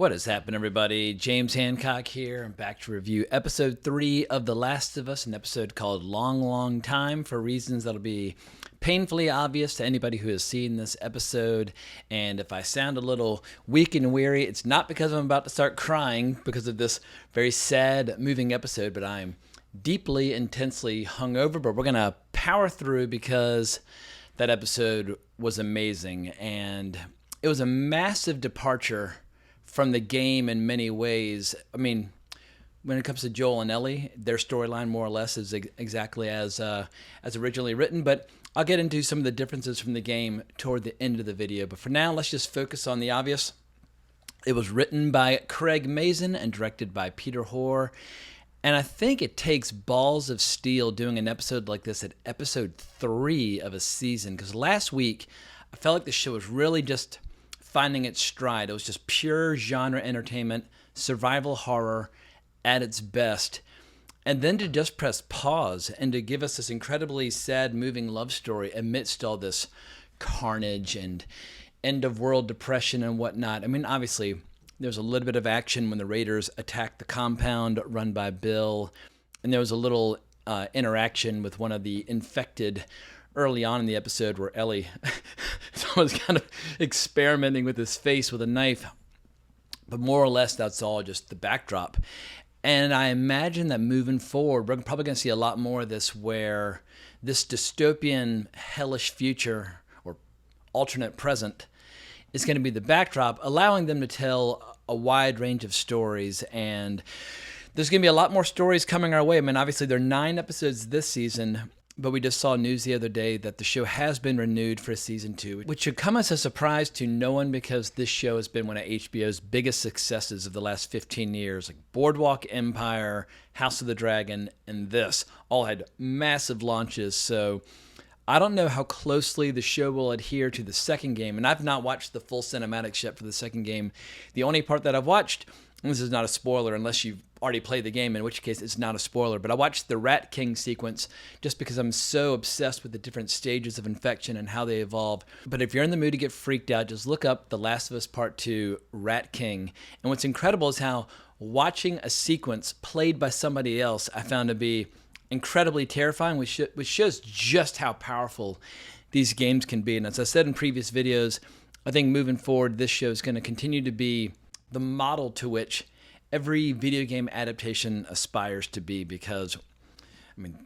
What has happened, everybody? James Hancock here. I'm back to review episode 3 of The Last of Us, an episode called Long, Long Time, for reasons that'll be painfully obvious to anybody who has seen this episode. And if I sound a little weak and weary, it's not because I'm about to start crying because of this very sad, moving episode, but I'm deeply, intensely hungover. But we're going to power through because that episode was amazing. And it was a massive departure from the game in many ways. I mean, when it comes to Joel and Ellie, their storyline more or less is exactly as originally written, but I'll get into some of the differences from the game toward the end of the video. But for now, let's just focus on the obvious. It was written by Craig Mazin and directed by Peter Hoare, and I think it takes balls of steel doing an episode like this at episode 3 of a season, because last week I felt like the show was really just finding its stride. It was just pure genre entertainment, survival horror at its best. And then to just press pause and to give us this incredibly sad, moving love story amidst all this carnage and end-of-world depression and whatnot. I mean, obviously, there's a little bit of action when the Raiders attacked the compound run by Bill, and there was a little interaction with one of the infected early on in the episode where Ellie was kind of experimenting with his face with a knife. But more or less, that's all just the backdrop. And I imagine that moving forward, we're probably going to see a lot more of this, where this dystopian, hellish future or alternate present is going to be the backdrop, allowing them to tell a wide range of stories. And there's going to be a lot more stories coming our way. I mean, obviously, there are 9 episodes this season, but we just saw news the other day that the show has been renewed for season 2, which should come as a surprise to no one because this show has been one of HBO's biggest successes of the last 15 years. Like Boardwalk Empire, House of the Dragon, and this all had massive launches. So I don't know how closely the show will adhere to the second game, and I've not watched the full cinematics yet for the second game. The only part that I've watched, and this is not a spoiler unless you've already played the game, in which case it's not a spoiler, but I watched the Rat King sequence just because I'm so obsessed with the different stages of infection and how they evolve. But if you're in the mood to get freaked out, just look up The Last of Us Part 2 Rat King. And what's incredible is how watching a sequence played by somebody else I found to be incredibly terrifying, which shows just how powerful these games can be. And as I said in previous videos, I think moving forward, this show is going to continue to be the model to which every video game adaptation aspires to be, because, I mean,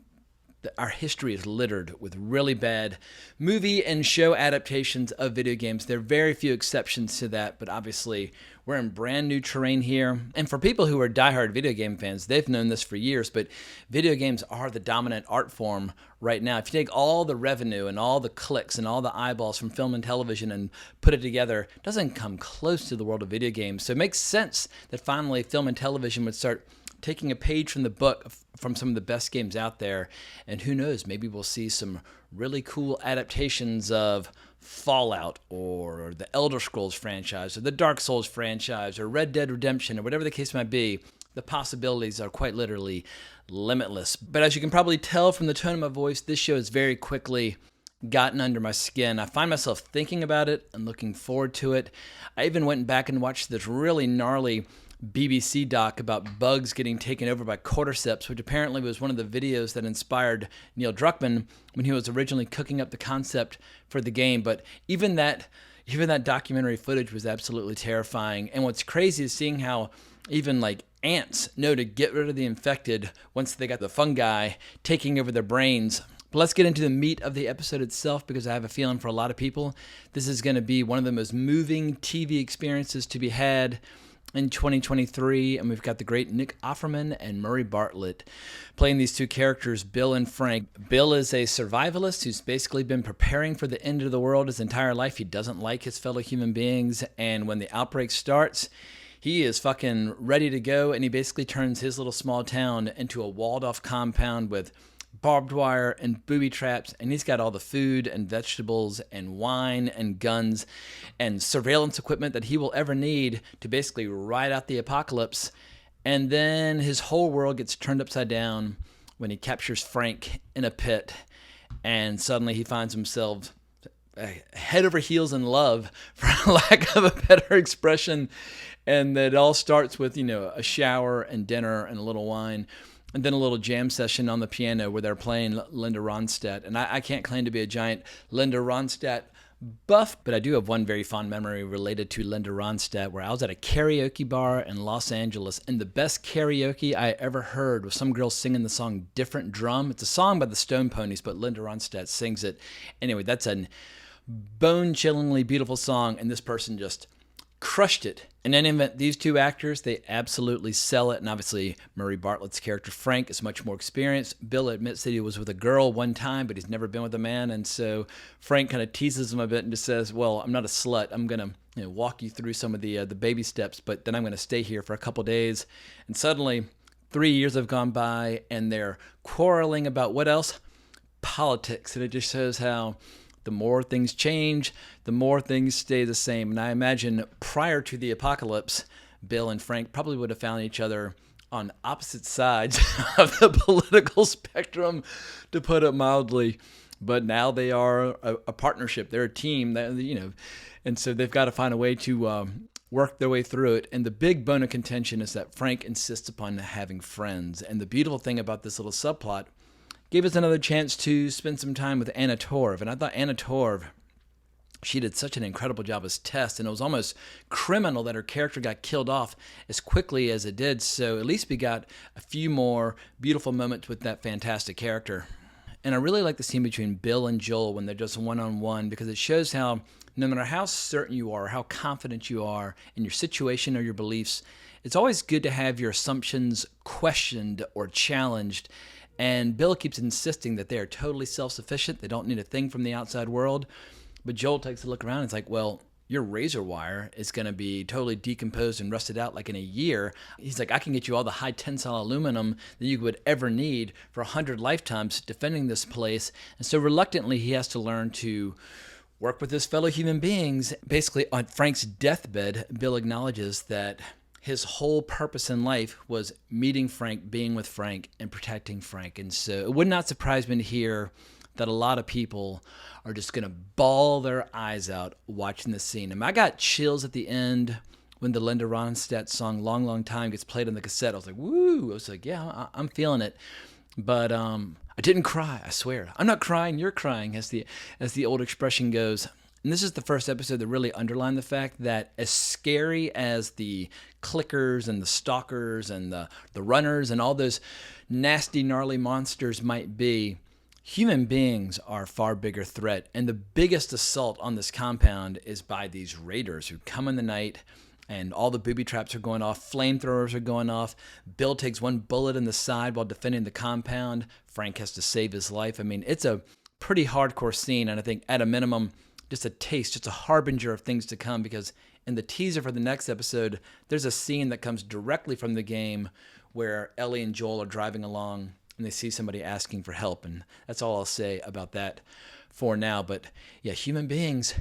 our history is littered with really bad movie and show adaptations of video games. There are very few exceptions to that, but obviously we're in brand new terrain here. And for people who are diehard video game fans, they've known this for years, but video games are the dominant art form right now. If you take all the revenue and all the clicks and all the eyeballs from film and television and put it together, it doesn't come close to the world of video games. So it makes sense that finally film and television would start taking a page from the book from some of the best games out there. And who knows, maybe we'll see some really cool adaptations of Fallout or the Elder Scrolls franchise or the Dark Souls franchise or Red Dead Redemption or whatever the case might be. The possibilities are quite literally limitless. But as you can probably tell from the tone of my voice, this show has very quickly gotten under my skin. I find myself thinking about it and looking forward to it. I even went back and watched this really gnarly BBC doc about bugs getting taken over by cordyceps, which apparently was one of the videos that inspired Neil Druckmann when he was originally cooking up the concept for the game. But even that documentary footage was absolutely terrifying. And what's crazy is seeing how even like ants know to get rid of the infected once they got the fungi taking over their brains. But let's get into the meat of the episode itself, because I have a feeling for a lot of people, this is going to be one of the most moving TV experiences to be had in 2023, and we've got the great Nick Offerman and Murray Bartlett playing these two characters, Bill and Frank. Bill is a survivalist who's basically been preparing for the end of the world his entire life. He doesn't like his fellow human beings, and when the outbreak starts, he is fucking ready to go, and he basically turns his little small town into a walled-off compound with barbed wire and booby traps, and he's got all the food and vegetables and wine and guns and surveillance equipment that he will ever need to basically ride out the apocalypse. And then his whole world gets turned upside down when he captures Frank in a pit, and suddenly he finds himself head over heels in love, for lack of a better expression. And that all starts with, a shower and dinner and a little wine. And then a little jam session on the piano where they're playing Linda Ronstadt. And I can't claim to be a giant Linda Ronstadt buff, but I do have one very fond memory related to Linda Ronstadt, where I was at a karaoke bar in Los Angeles, and the best karaoke I ever heard was some girl singing the song Different Drum. It's a song by the Stone Ponies, but Linda Ronstadt sings it. Anyway, that's a bone-chillingly beautiful song, and this person just crushed it. In any event, these two actors, they absolutely sell it. And obviously, Murray Bartlett's character, Frank, is much more experienced. Bill admits that he was with a girl one time, but he's never been with a man. And so Frank kind of teases him a bit and just says, well, I'm not a slut. I'm going to walk you through some of the baby steps, but then I'm going to stay here for a couple days. And suddenly, 3 years have gone by, and they're quarreling about what else? Politics. And it just shows how the more things change, the more things stay the same. And I imagine prior to the apocalypse, Bill and Frank probably would have found each other on opposite sides of the political spectrum, to put it mildly. But now they are a partnership. They're a team, and so they've got to find a way to work their way through it. And the big bone of contention is that Frank insists upon having friends. And the beautiful thing about this little subplot gave us another chance to spend some time with Anna Torv. And I thought Anna Torv, she did such an incredible job as Tess, and it was almost criminal that her character got killed off as quickly as it did. So at least we got a few more beautiful moments with that fantastic character. And I really like the scene between Bill and Joel when they're just one-on-one, because it shows how no matter how certain you are, how confident you are in your situation or your beliefs, it's always good to have your assumptions questioned or challenged. And Bill keeps insisting that they are totally self-sufficient. They don't need a thing from the outside world. But Joel takes a look around and it's like, well, your razor wire is going to be totally decomposed and rusted out like in a year. He's like, I can get you all the high tensile aluminum that you would ever need for 100 lifetimes defending this place. And so reluctantly, he has to learn to work with his fellow human beings. Basically, on Frank's deathbed, Bill acknowledges that his whole purpose in life was meeting Frank, being with Frank, and protecting Frank. And so it would not surprise me to hear that a lot of people are just going to bawl their eyes out watching this scene. And I got chills at the end when the Linda Ronstadt song Long, Long Time gets played on the cassette. I was like, woo! I was like, yeah, I'm feeling it. But I didn't cry, I swear. I'm not crying, you're crying, as the old expression goes. And this is the first episode that really underlined the fact that as scary as the clickers and the stalkers and the runners and all those nasty, gnarly monsters might be, human beings are a far bigger threat. And the biggest assault on this compound is by these raiders who come in the night, and all the booby traps are going off, flamethrowers are going off. Bill takes one bullet in the side while defending the compound. Frank has to save his life. I mean, it's a pretty hardcore scene, and I think at a minimum, just a taste, just a harbinger of things to come, because in the teaser for the next episode, there's a scene that comes directly from the game where Ellie and Joel are driving along and they see somebody asking for help. And that's all I'll say about that for now. But yeah, human beings,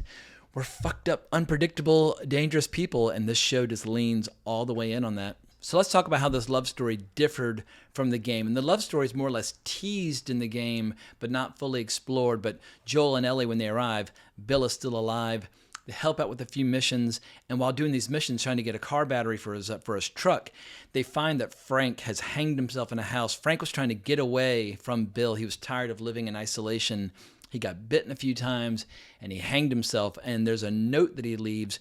we're fucked up, unpredictable, dangerous people, and this show just leans all the way in on that. So let's talk about how this love story differed from the game. And the love story is more or less teased in the game, but not fully explored. But Joel and Ellie, when they arrive, Bill is still alive. They help out with a few missions, and while doing these missions, trying to get a car battery for his truck, they find that Frank has hanged himself in a house. Frank was trying to get away from Bill. He was tired of living in isolation. He got bitten a few times, and he hanged himself. And there's a note that he leaves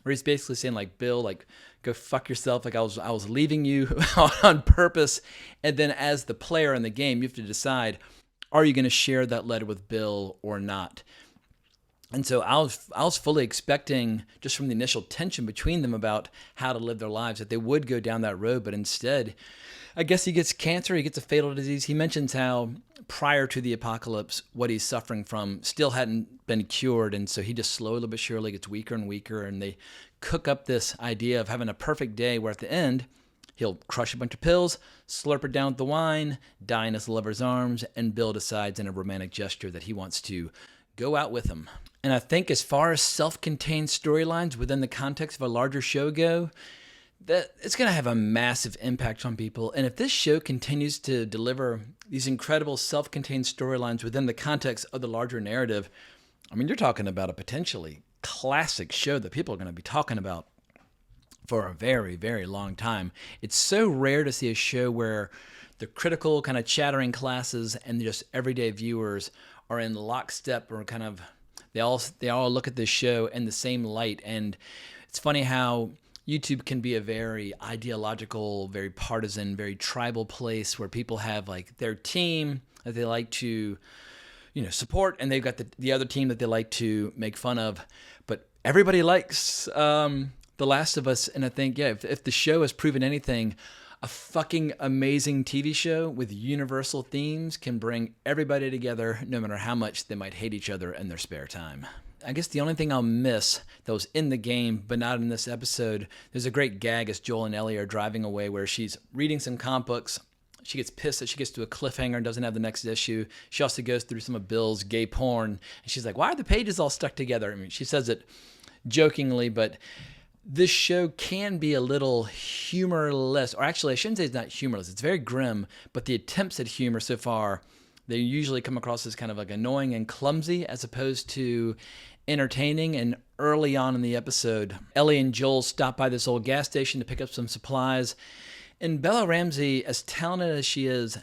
where he's basically saying, like, Bill, like, go fuck yourself. Like, I was leaving you on purpose. And then as the player in the game, you have to decide, are you going to share that letter with Bill or not? And so I was fully expecting, just from the initial tension between them about how to live their lives, that they would go down that road. But instead, I guess he gets cancer, he gets a fatal disease. He mentions how prior to the apocalypse, what he's suffering from still hadn't been cured. And so he just slowly but surely gets weaker and weaker. And they cook up this idea of having a perfect day where at the end, he'll crush a bunch of pills, slurp it down with the wine, die in his lover's arms, and Bill decides in a romantic gesture that he wants to go out with him. And I think as far as self-contained storylines within the context of a larger show go, that it's going to have a massive impact on people. And if this show continues to deliver these incredible self-contained storylines within the context of the larger narrative, I mean, you're talking about a potentially classic show that people are going to be talking about for a very, very long time. It's so rare to see a show where the critical kind of chattering classes and just everyday viewers are in lockstep, or kind of they all look at this show in the same light. And it's funny how YouTube can be a very ideological, very partisan, very tribal place where people have like their team that they like to, support, and they've got the other team that they like to make fun of. But everybody likes The Last of Us, and I think, yeah, if the show has proven anything, a fucking amazing TV show with universal themes can bring everybody together, no matter how much they might hate each other in their spare time. I guess the only thing I'll miss that was in the game, but not in this episode, there's a great gag as Joel and Ellie are driving away where she's reading some comic books. She gets pissed that she gets to a cliffhanger and doesn't have the next issue. She also goes through some of Bill's gay porn, and she's like, why are the pages all stuck together? I mean, she says it jokingly, but this show can be a little humorless, or actually I shouldn't say it's not humorless. It's very grim, but the attempts at humor so far, they usually come across as kind of like annoying and clumsy as opposed to entertaining. And early on in the episode, Ellie and Joel stop by this old gas station to pick up some supplies. And Bella Ramsey, as talented as she is,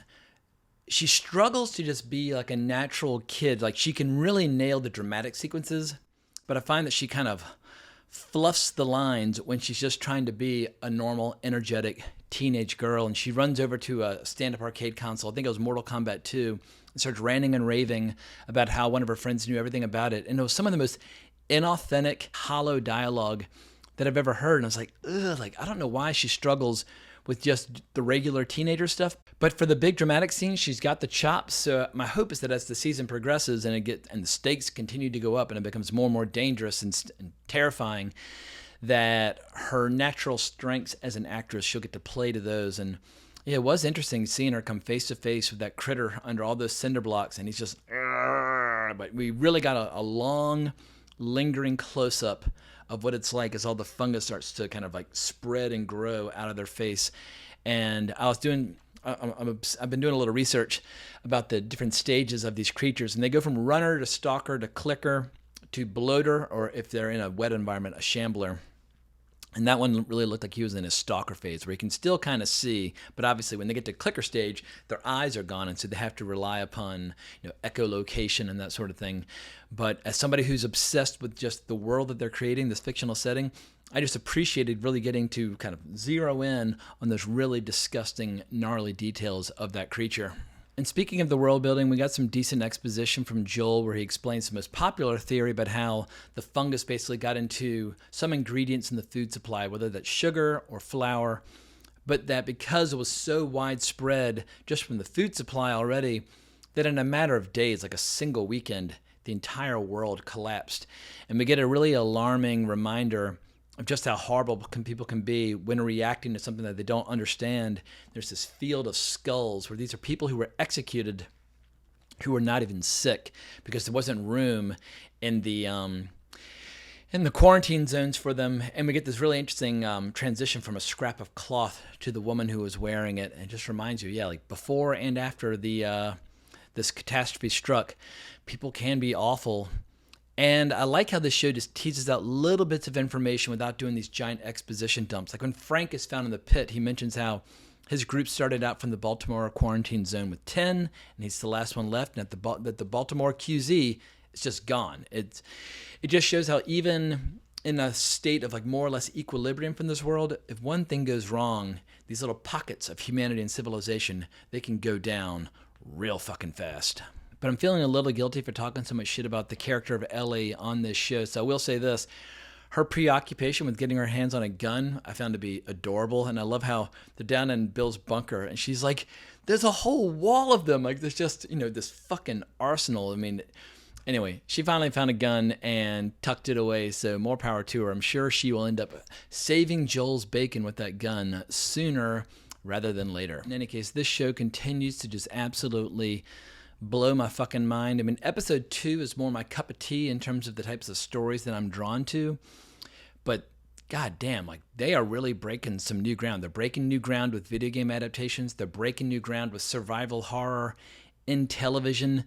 she struggles to just be like a natural kid. Like, she can really nail the dramatic sequences, but I find that she kind of fluffs the lines when she's just trying to be a normal, energetic teenage girl. And she runs over to a stand-up arcade console, I think it was Mortal Kombat 2, and starts ranting and raving about how one of her friends knew everything about it. And it was some of the most inauthentic, hollow dialogue that I've ever heard. And I was like, ugh, like, I don't know why she struggles with just the regular teenager stuff. But for the big dramatic scenes, she's got the chops. So my hope is that as the season progresses and the stakes continue to go up and it becomes more and more dangerous and terrifying, that her natural strengths as an actress, she'll get to play to those. And yeah, it was interesting seeing her come face to face with that critter under all those cinder blocks, and he's just, but we really got a long, lingering close-up of what it's like as all the fungus starts to kind of like spread and grow out of their face. And I've been doing a little research about the different stages of these creatures, and they go from runner to stalker to clicker to bloater, or if they're in a wet environment, a shambler. And that one really looked like he was in his stalker phase, where he can still kind of see, but obviously when they get to clicker stage, their eyes are gone, and so they have to rely upon echolocation and that sort of thing. But as somebody who's obsessed with just the world that they're creating, this fictional setting, I just appreciated really getting to kind of zero in on those really disgusting, gnarly details of that creature. And speaking of the world building, we got some decent exposition from Joel where he explains the most popular theory about how the fungus basically got into some ingredients in the food supply, whether that's sugar or flour, but that because it was so widespread just from the food supply already, that in a matter of days, like a single weekend, the entire world collapsed. And we get a really alarming reminder of just how horrible people can be when reacting to something that they don't understand. There's this field of skulls where these are people who were executed who were not even sick because there wasn't room in the quarantine zones for them. And we get this really interesting transition from a scrap of cloth to the woman who was wearing it. And it just reminds you, yeah, like before and after this catastrophe struck, people can be awful. And I like how this show just teases out little bits of information without doing these giant exposition dumps. Like when Frank is found in the pit, he mentions how his group started out from the Baltimore quarantine zone with 10, and he's the last one left, and that the Baltimore QZ is just gone. It just shows how even in a state of like more or less equilibrium from this world, if one thing goes wrong, these little pockets of humanity and civilization, they can go down real fucking fast. But I'm feeling a little guilty for talking so much shit about the character of Ellie on this show. So I will say this. Her preoccupation with getting her hands on a gun, I found to be adorable. And I love how they're down in Bill's bunker, and she's like, there's a whole wall of them. Like, there's just, this fucking arsenal. I mean, anyway, she finally found a gun and tucked it away. So more power to her. I'm sure she will end up saving Joel's bacon with that gun sooner rather than later. In any case, this show continues to just absolutely blow my fucking mind. I mean, episode 2 is more my cup of tea in terms of the types of stories that I'm drawn to. But god damn, like, they are really breaking some new ground. They're breaking new ground with video game adaptations. They're breaking new ground with survival horror in television.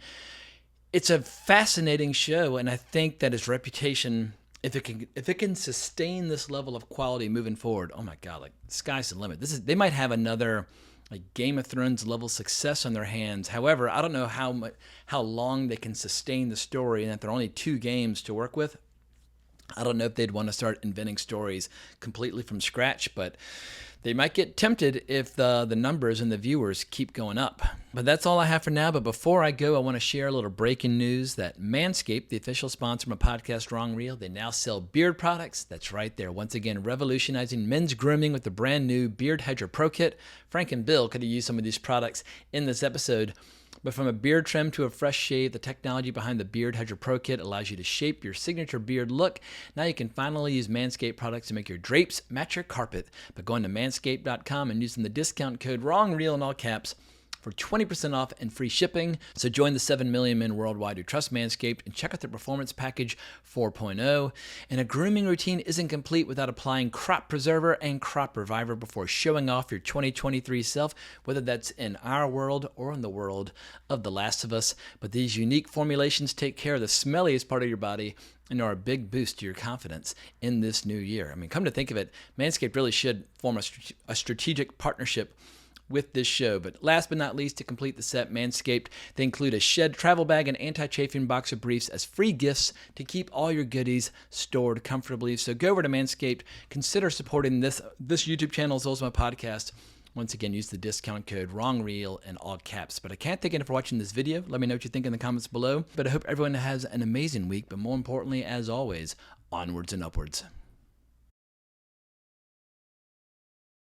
It's a fascinating show, and I think that its reputation, if it can sustain this level of quality moving forward, oh my God, like sky's the limit. They might have another like Game of Thrones level success on their hands. However, I don't know how long they can sustain the story, and that there are only 2 games to work with. I don't know if they'd want to start inventing stories completely from scratch, but they might get tempted if the numbers and the viewers keep going up. But that's all I have for now. But before I go, I want to share a little breaking news that Manscaped, the official sponsor of my podcast, Wrong Reel, they now sell beard products. That's right. They're once again revolutionizing men's grooming with the brand new Beard Hedger Pro Kit. Frank and Bill could have used some of these products in this episode. But from a beard trim to a fresh shave, the technology behind the Beard Hedger Pro Kit allows you to shape your signature beard look. Now you can finally use Manscaped products to make your drapes match your carpet by going to manscaped.com and using the discount code WRONGREEL in all caps for 20% off and free shipping. So join the 7 million men worldwide who trust Manscaped and check out their Performance Package 4.0. And a grooming routine isn't complete without applying Crop Preserver and Crop Reviver before showing off your 2023 self, whether that's in our world or in the world of The Last of Us. But these unique formulations take care of the smelliest part of your body and are a big boost to your confidence in this new year. I mean, come to think of it, Manscaped really should form a strategic partnership with this show. But last but not least, to complete the set, Manscaped, they include a shed travel bag and anti-chafing boxer briefs as free gifts to keep all your goodies stored comfortably. So go over to Manscaped, consider supporting this YouTube channel as well as my podcast. Once again, use the discount code WRONGREEL in all caps. But I can't thank you for watching this video. Let me know what you think in the comments below. But I hope everyone has an amazing week. But more importantly, as always, onwards and upwards.